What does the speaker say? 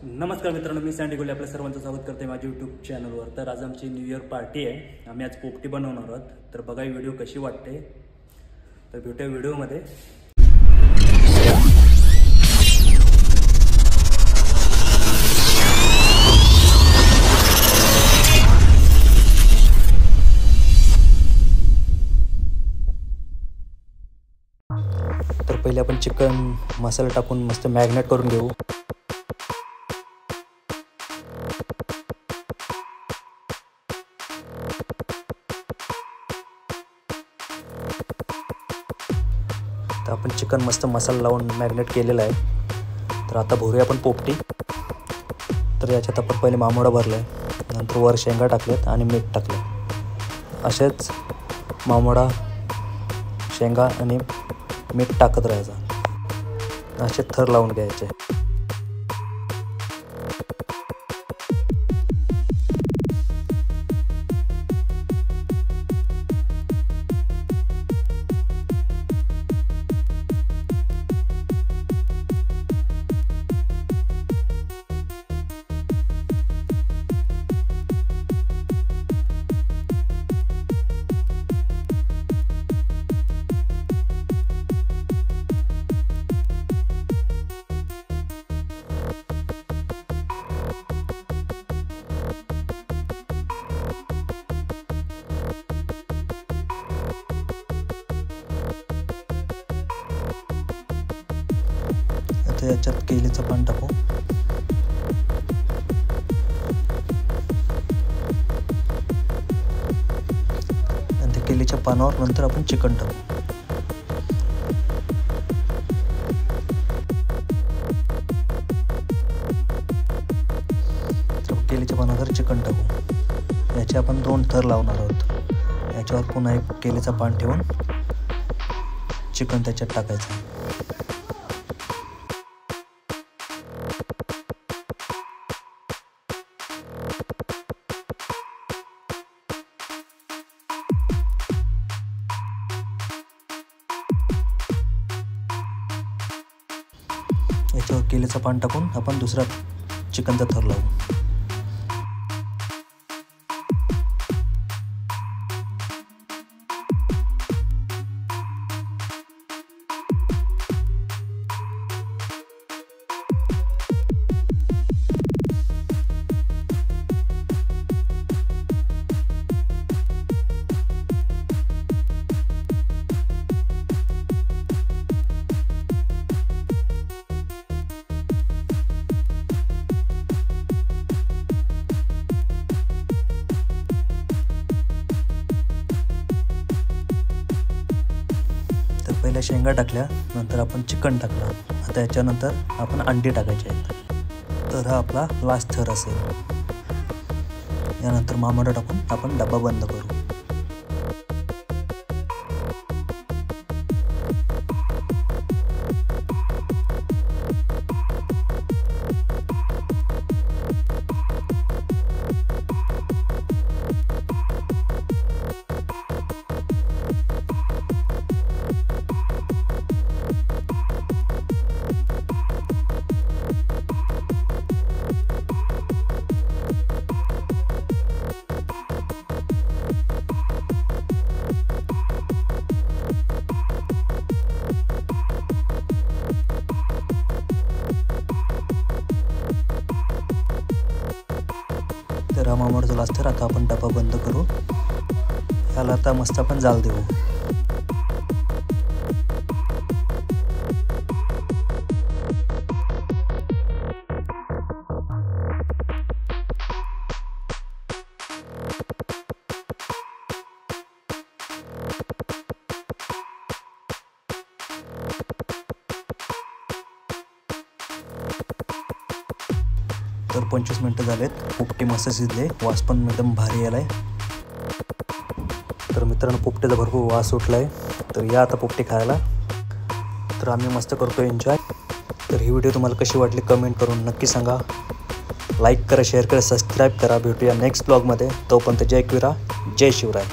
नमस्कार मित्रांनो, मी सँडी गोले आपल्या सर्वांचं स्वागत करते माझ्या यूट्यूब चॅनलवर। तर आज आमची न्यू इयर पार्टी आहे। आम्ही आज पोपटी बनवणार आहोत। तर बघा ही व्हिडिओ कशी वाटते, तर भेटूया व्हिडिओमध्ये। तर पहिले आपण चिकन मसाला टाकून मस्त मॅरिनेट करून घेऊ। तर आपण चिकन मस्त मसाला लावून मॅरिनेट केलेला आहे। तर आता भरूया आपण पोपटी। तर याच्यात आपण पहिले मामोडा भरला आहे, नंतर वर शेंगा टाकलेत आणि मीठ टाकलं। असेच मामोडा, शेंगा आणि मीठ टाकत राहायचं, असे थर लावून घ्यायचे। आता याच्यात केलीचं पान टाकू, आणि त्या केलीच्या पानावर नंतर आपण चिकन टाकू। केलीच्या पानावर चिकन टाकू। याचे आपण 2 थर लावणार आहोत। याच्यावर पुन्हा एक केलीचं पान ठेवून चिकन त्याच्यात टाकायचं। याच्यावर केलीचं पान टाकून आपण दुसरा चिकनचा थर लावू। पहिल्या शेंगा टाकल्या, नंतर आपण चिकन टाकलं। आता याच्यानंतर आपण अंडी टाकायची आहेत। तर हा आपला लास्ट थर असेल। यानंतर मामोडा टाकून आपण डब्बा बंद करू। तर हा मामोडाचा लास्ट थर। आता आपण डबा बंद करू। याला आता मस्त आपण जाल देऊ। तर 25 मिनिटं झालेत। पोपटी मस्त शिजले, वास पण एकदम भारी आलाय। तर मित्रांनो, पोपटीचा भरपूर वास सुटलाय। तर या आता पोपटी खायला। तर आम्ही मस्त करतो एन्जॉय। तर ही व्हिडिओ तुम्हाला कशी वाटली कमेंट करून नक्की सांगा। लाईक करा, शेअर करा, सबस्क्राईब करा। भेटूया नेक्स्ट ब्लॉगमध्ये। तोपर्यंत जय क्वीरा, जय शिवराय।